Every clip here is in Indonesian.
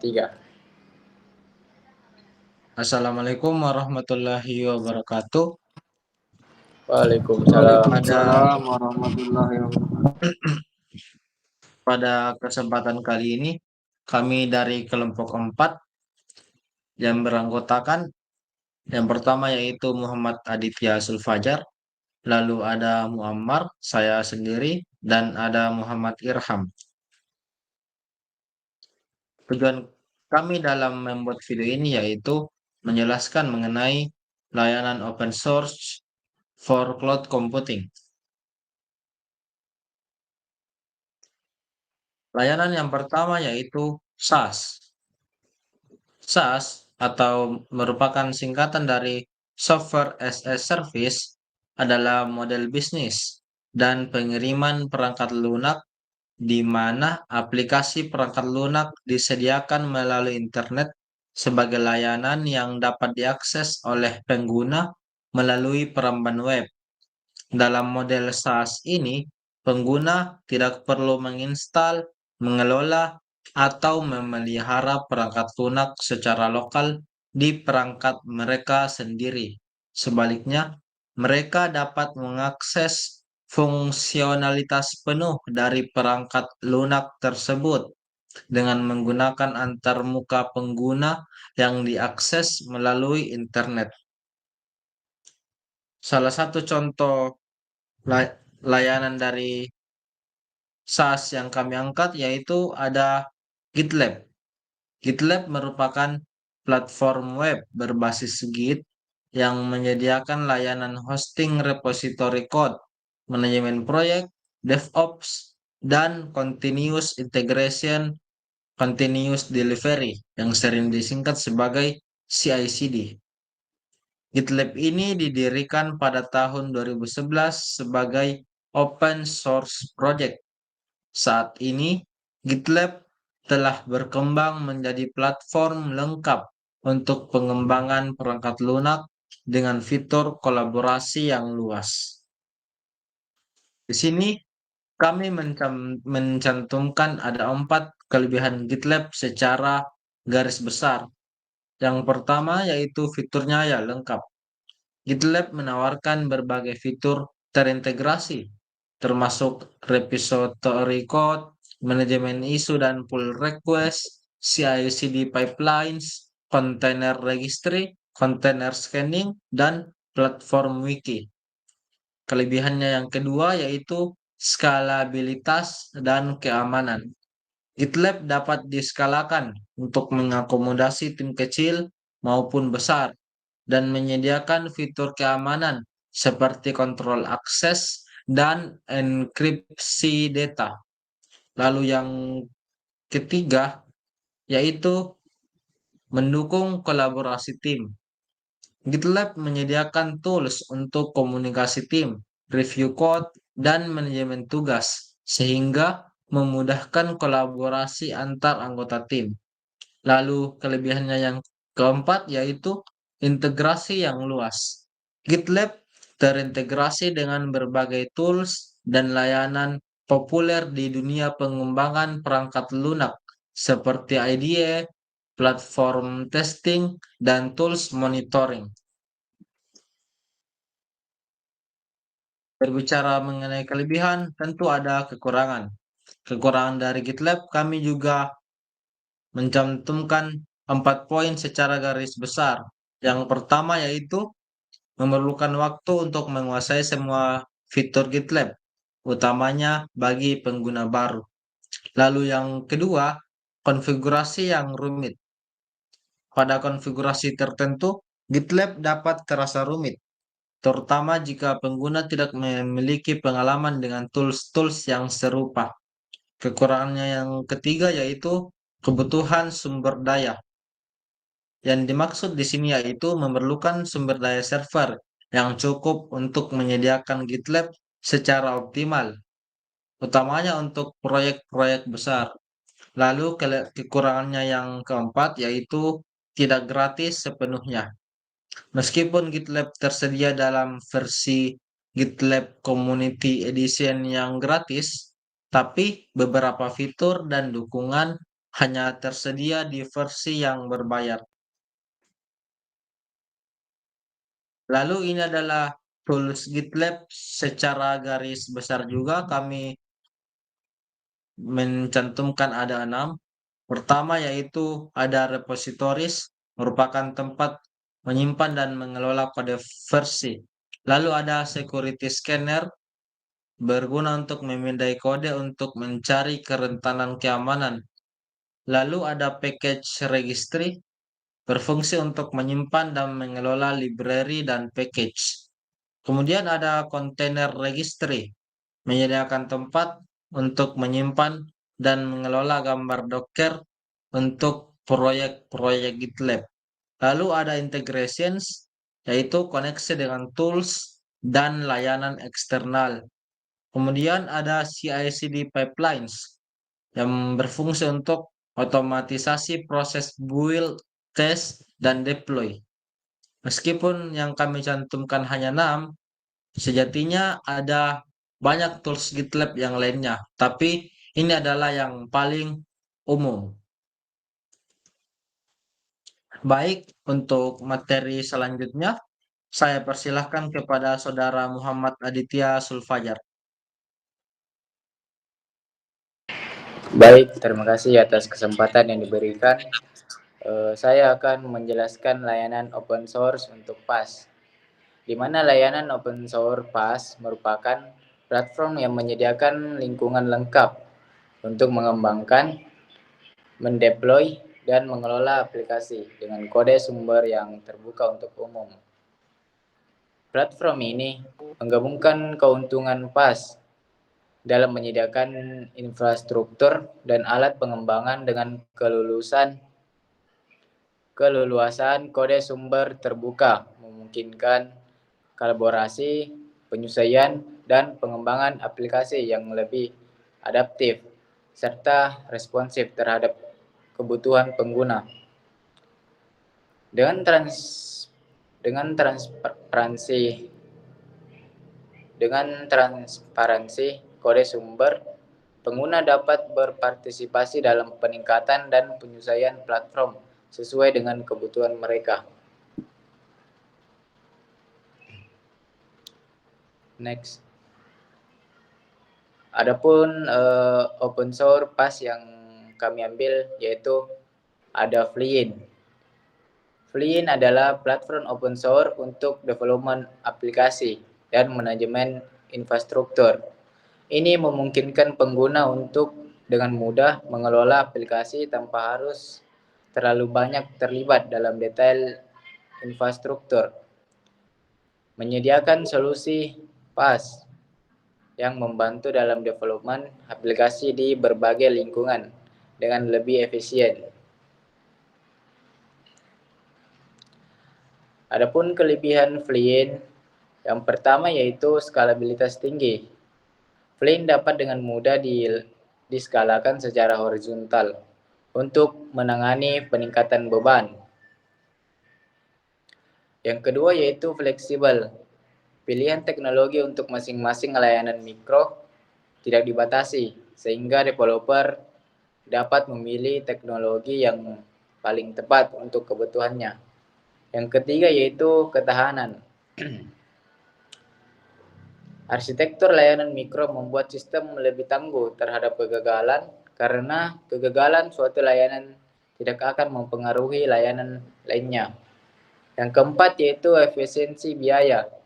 Tiga. Assalamualaikum warahmatullahi wabarakatuh. Waalaikumsalam. Pada Waalaikumsalam warahmatullahi wabarakatuh. pada kesempatan kali ini kami dari kelompok 4 yang beranggotakan yang pertama yaitu Muhammad Aditya Sulfajar, lalu ada Muammar, saya sendiri, dan ada Muhammad Irham. Tujuan kami dalam membuat video ini yaitu menjelaskan mengenai layanan open source for cloud computing. Layanan yang pertama yaitu SaaS. SaaS atau merupakan singkatan dari Software as a Service adalah model bisnis dan pengiriman perangkat lunak di mana aplikasi perangkat lunak disediakan melalui internet sebagai layanan yang dapat diakses oleh pengguna melalui peramban web. Dalam model SaaS ini, pengguna tidak perlu menginstal, mengelola, atau memelihara perangkat lunak secara lokal di perangkat mereka sendiri. Sebaliknya, mereka dapat mengakses fungsionalitas penuh dari perangkat lunak tersebut dengan menggunakan antarmuka pengguna yang diakses melalui internet. Salah satu contoh layanan dari SaaS yang kami angkat yaitu ada GitLab. GitLab merupakan platform web berbasis Git yang menyediakan layanan hosting repository code, manajemen proyek, DevOps, dan continuous integration, continuous delivery yang sering disingkat sebagai CI/CD. GitLab ini didirikan pada tahun 2011 sebagai open source project. Saat ini, GitLab telah berkembang menjadi platform lengkap untuk pengembangan perangkat lunak dengan fitur kolaborasi yang luas. Di sini kami mencantumkan ada 4 kelebihan GitLab secara garis besar. Yang pertama yaitu fiturnya ya lengkap. GitLab menawarkan berbagai fitur terintegrasi, termasuk repository code, manajemen isu dan pull request, CI/CD pipelines, container registry, container scanning, dan platform wiki. Kelebihannya yang kedua yaitu skalabilitas dan keamanan. GitLab dapat diskalakan untuk mengakomodasi tim kecil maupun besar dan menyediakan fitur keamanan seperti kontrol akses dan enkripsi data. Lalu yang ketiga yaitu mendukung kolaborasi tim. GitLab menyediakan tools untuk komunikasi tim, review code, dan manajemen tugas, sehingga memudahkan kolaborasi antar anggota tim. Lalu kelebihannya yang keempat yaitu integrasi yang luas. GitLab terintegrasi dengan berbagai tools dan layanan populer di dunia pengembangan perangkat lunak seperti IDE, platform testing, dan tools monitoring. Berbicara mengenai kelebihan, tentu ada kekurangan. Kekurangan dari GitLab kami juga mencantumkan 4 poin secara garis besar. Yang pertama yaitu memerlukan waktu untuk menguasai semua fitur GitLab, utamanya bagi pengguna baru. Lalu yang kedua, konfigurasi yang rumit. Pada konfigurasi tertentu, GitLab dapat terasa rumit, terutama jika pengguna tidak memiliki pengalaman dengan tools-tools yang serupa. Kekurangannya yang ketiga yaitu kebutuhan sumber daya. Yang dimaksud di sini yaitu memerlukan sumber daya server yang cukup untuk menyediakan GitLab secara optimal, utamanya untuk proyek-proyek besar. Lalu kekurangannya yang keempat yaitu tidak gratis sepenuhnya. Meskipun GitLab tersedia dalam versi GitLab Community Edition yang gratis, tapi beberapa fitur dan dukungan hanya tersedia di versi yang berbayar. Lalu ini adalah tools GitLab secara garis besar juga kami mencantumkan ada 6. Pertama yaitu ada repositories, merupakan tempat menyimpan dan mengelola kode versi. Lalu ada security scanner, berguna untuk memindai kode untuk mencari kerentanan keamanan. Lalu ada package registry, berfungsi untuk menyimpan dan mengelola library dan package. Kemudian ada container registry, menyediakan tempat untuk menyimpan dan mengelola gambar Docker untuk proyek-proyek GitLab. Lalu ada integrations, yaitu koneksi dengan tools dan layanan eksternal. Kemudian ada CI/CD pipelines yang berfungsi untuk otomatisasi proses build, test, dan deploy. Meskipun yang kami cantumkan hanya 6, sejatinya ada banyak tools GitLab yang lainnya, tapi ini adalah yang paling umum. Baik, untuk materi selanjutnya, saya persilahkan kepada Saudara Muhammad Aditya Sulfajar. Baik, terima kasih atas kesempatan yang diberikan. Saya akan menjelaskan layanan open source untuk PAS, di mana layanan open source PAS merupakan platform yang menyediakan lingkungan lengkap untuk mengembangkan, mendeploy, dan mengelola aplikasi dengan kode sumber yang terbuka untuk umum. Platform ini menggabungkan keuntungan PAS dalam menyediakan infrastruktur dan alat pengembangan dengan keleluasan kode sumber terbuka, memungkinkan kolaborasi, penyesuaian, dan pengembangan aplikasi yang lebih adaptif serta responsif terhadap kebutuhan pengguna. Dengan transparansi kode sumber, pengguna dapat berpartisipasi dalam peningkatan dan penyesuaian platform sesuai dengan kebutuhan mereka. Next. Adapun open source PAS yang kami ambil yaitu ada Fleein. Fleein adalah platform open source untuk development aplikasi dan manajemen infrastruktur. Ini memungkinkan pengguna untuk dengan mudah mengelola aplikasi tanpa harus terlalu banyak terlibat dalam detail infrastruktur. Menyediakan solusi PaaS yang membantu dalam development aplikasi di berbagai lingkungan dengan lebih efisien. Adapun kelebihan Fleein, yang pertama yaitu skalabilitas tinggi. Fleein dapat dengan mudah diskalakan secara horizontal untuk menangani peningkatan beban. Yang kedua yaitu fleksibel. Pilihan teknologi untuk masing-masing layanan mikro tidak dibatasi, sehingga developer dapat memilih teknologi yang paling tepat untuk kebutuhannya. Yang ketiga yaitu ketahanan. Arsitektur layanan mikro membuat sistem lebih tangguh terhadap kegagalan, karena kegagalan suatu layanan tidak akan mempengaruhi layanan lainnya. Yang keempat yaitu efisiensi biaya.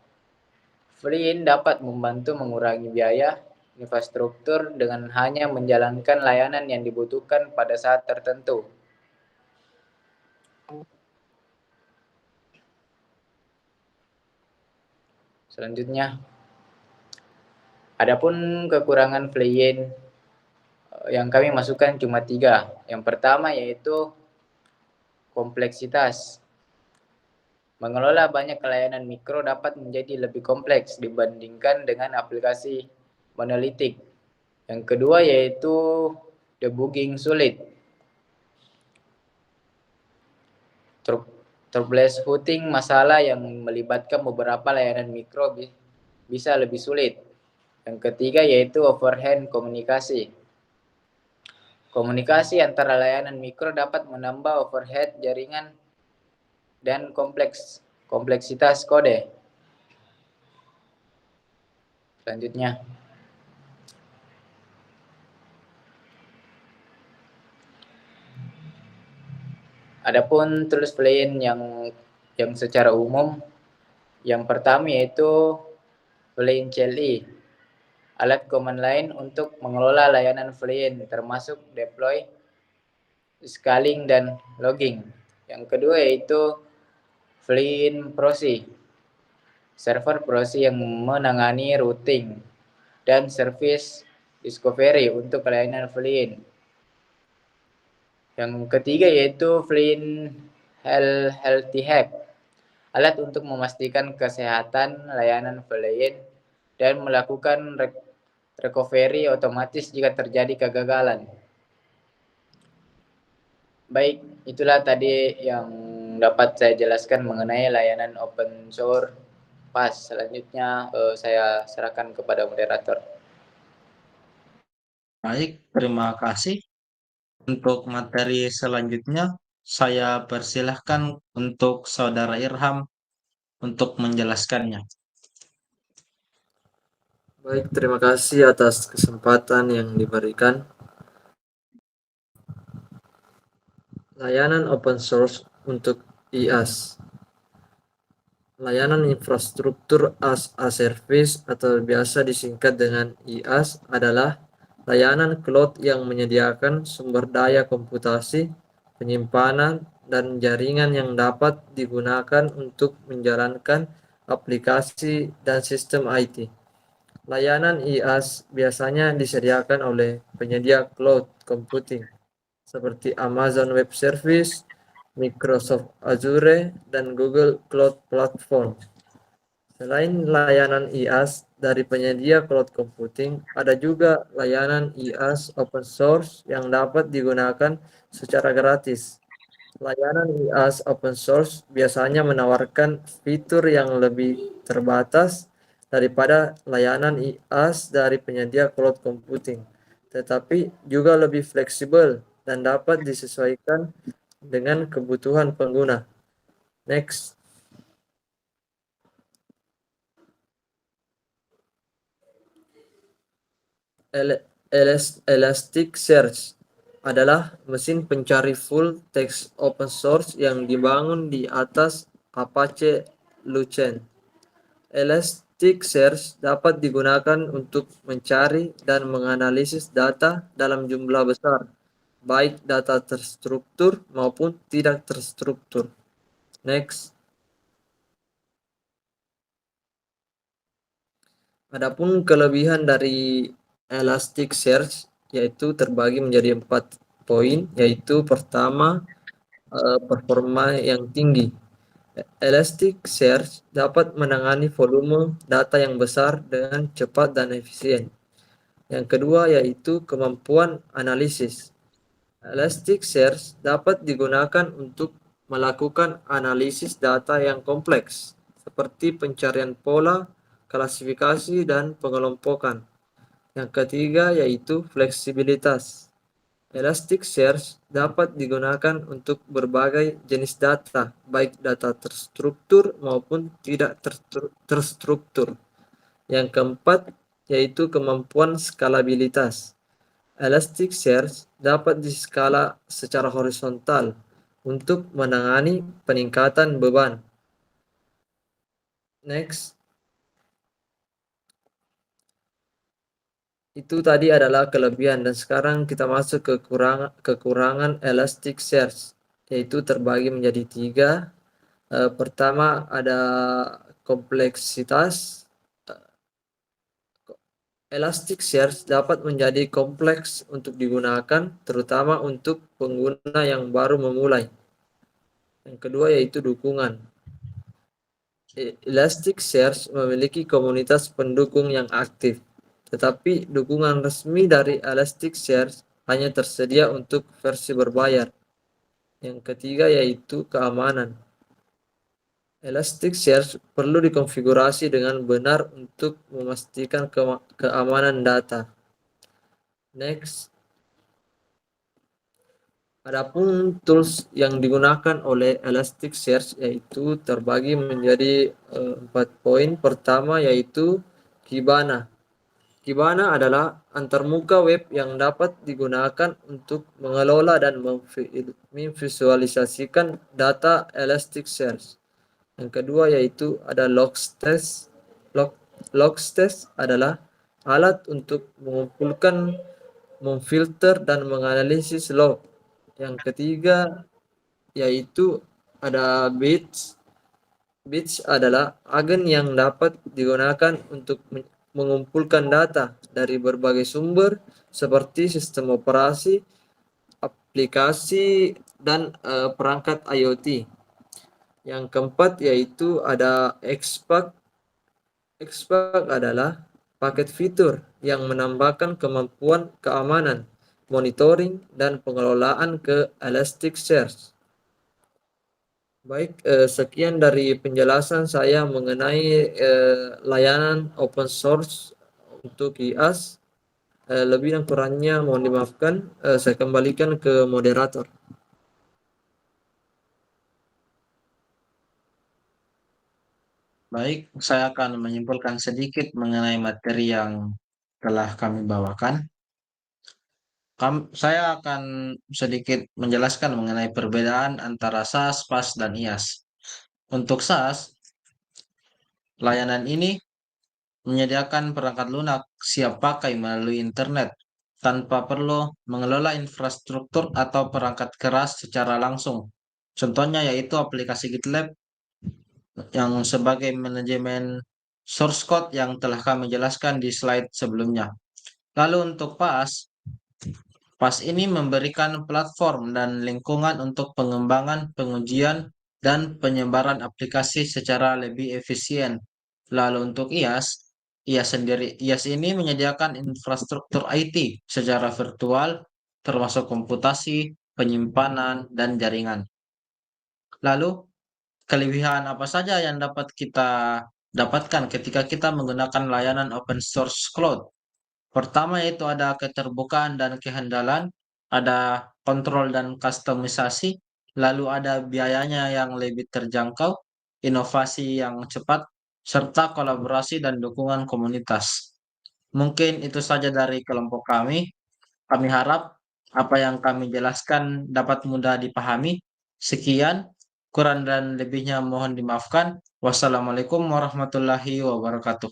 Fleein dapat membantu mengurangi biaya infrastruktur dengan hanya menjalankan layanan yang dibutuhkan pada saat tertentu. Selanjutnya, adapun kekurangan Fleein yang kami masukkan cuma 3. Yang pertama yaitu kompleksitas. Mengelola banyak layanan mikro dapat menjadi lebih kompleks dibandingkan dengan aplikasi monolitik. Yang kedua yaitu debugging sulit. Troubleshooting masalah yang melibatkan beberapa layanan mikro bisa lebih sulit. Yang ketiga yaitu overhead komunikasi. Komunikasi antara layanan mikro dapat menambah overhead jaringan dan kompleksitas kode. Selanjutnya, adapun tools plugin yang secara umum, yang pertama yaitu plugin CLI, alat command line untuk mengelola layanan plugin termasuk deploy, scaling, dan logging. Yang kedua yaitu plugin proxy, server proxy yang menangani routing dan service discovery untuk layanan plugin. Yang ketiga yaitu plugin Healthy Hack, alat untuk memastikan kesehatan layanan plugin dan melakukan recovery otomatis jika terjadi kegagalan. Baik, itulah tadi yang dapat saya jelaskan mengenai layanan open source PAS. Selanjutnya saya serahkan kepada moderator. Baik, terima kasih. Untuk materi selanjutnya, saya persilahkan untuk Saudara Irham untuk menjelaskannya. Baik, terima kasih atas kesempatan yang diberikan. Layanan open source untuk IaaS. Layanan infrastruktur as a service atau biasa disingkat dengan IaaS adalah layanan cloud yang menyediakan sumber daya komputasi, penyimpanan, dan jaringan yang dapat digunakan untuk menjalankan aplikasi dan sistem IT. Layanan IaaS biasanya disediakan oleh penyedia cloud computing seperti Amazon Web Service, Microsoft Azure, dan Google Cloud Platform. Selain layanan IaaS dari penyedia cloud computing, ada juga layanan IaaS open source yang dapat digunakan secara gratis. Layanan IaaS open source biasanya menawarkan fitur yang lebih terbatas daripada layanan IaaS dari penyedia cloud computing, tetapi juga lebih fleksibel dan dapat disesuaikan dengan kebutuhan pengguna. Next. Elasticsearch adalah mesin pencari full text open source yang dibangun di atas Apache Lucene. Elasticsearch dapat digunakan untuk mencari dan menganalisis data dalam jumlah besar, baik data terstruktur maupun tidak terstruktur. Next. Adapun kelebihan dari Elasticsearch yaitu terbagi menjadi 4 poin, yaitu pertama, performa yang tinggi. Elasticsearch dapat menangani volume data yang besar dengan cepat dan efisien. Yang kedua yaitu kemampuan analisis. Elasticsearch dapat digunakan untuk melakukan analisis data yang kompleks, seperti pencarian pola, klasifikasi, dan pengelompokan. Yang ketiga yaitu fleksibilitas. Elasticsearch dapat digunakan untuk berbagai jenis data, baik data terstruktur maupun tidak terstruktur. Yang keempat yaitu kemampuan skalabilitas. Elasticsearch dapat diskala secara horizontal untuk menangani peningkatan beban. Next. Itu tadi adalah kelebihan, dan sekarang kita masuk ke kekurangan Elasticsearch, yaitu terbagi menjadi 3. Pertama ada kompleksitas. Elasticsearch dapat menjadi kompleks untuk digunakan, terutama untuk pengguna yang baru memulai. Yang kedua yaitu dukungan. Elasticsearch memiliki komunitas pendukung yang aktif, tetapi dukungan resmi dari Elasticsearch hanya tersedia untuk versi berbayar. Yang ketiga yaitu keamanan. Elasticsearch perlu dikonfigurasi dengan benar untuk memastikan keamanan data. Next. Adapun tools yang digunakan oleh Elasticsearch yaitu terbagi menjadi 4 poin. Pertama yaitu Kibana. Kibana adalah antarmuka web yang dapat digunakan untuk mengelola dan memvisualisasikan data Elasticsearch. Yang kedua yaitu ada Logstash. Logstash adalah alat untuk mengumpulkan, memfilter, dan menganalisis log. Yang ketiga yaitu ada Bits. Bits adalah agen yang dapat digunakan untuk mengumpulkan data dari berbagai sumber seperti sistem operasi, aplikasi, dan perangkat IoT. Yang keempat yaitu ada Xpack. Xpack adalah paket fitur yang menambahkan kemampuan keamanan, monitoring, dan pengelolaan ke Elasticsearch. Baik, sekian dari penjelasan saya mengenai layanan open source untuk IaaS. Lebih dan kurangnya mohon dimaafkan. Saya kembalikan ke moderator. Baik, saya akan menyimpulkan sedikit mengenai materi yang telah kami bawakan. Saya akan sedikit menjelaskan mengenai perbedaan antara SaaS, PaaS, dan IaaS. Untuk SaaS, layanan ini menyediakan perangkat lunak siap pakai melalui internet tanpa perlu mengelola infrastruktur atau perangkat keras secara langsung. Contohnya yaitu aplikasi GitLab yang sebagai manajemen source code yang telah kami jelaskan di slide sebelumnya. Lalu untuk PaaS, PaaS ini memberikan platform dan lingkungan untuk pengembangan, pengujian, dan penyebaran aplikasi secara lebih efisien. Lalu untuk IaaS ini menyediakan infrastruktur IT secara virtual, termasuk komputasi, penyimpanan, dan jaringan. Lalu, kelebihan apa saja yang dapat kita dapatkan ketika kita menggunakan layanan open source cloud? Pertama yaitu ada keterbukaan dan kehandalan, ada kontrol dan kustomisasi, lalu ada biayanya yang lebih terjangkau, inovasi yang cepat, serta kolaborasi dan dukungan komunitas. Mungkin itu saja dari kelompok kami. Kami harap apa yang kami jelaskan dapat mudah dipahami. Sekian, kurang dan lebihnya mohon dimaafkan. Wassalamualaikum warahmatullahi wabarakatuh.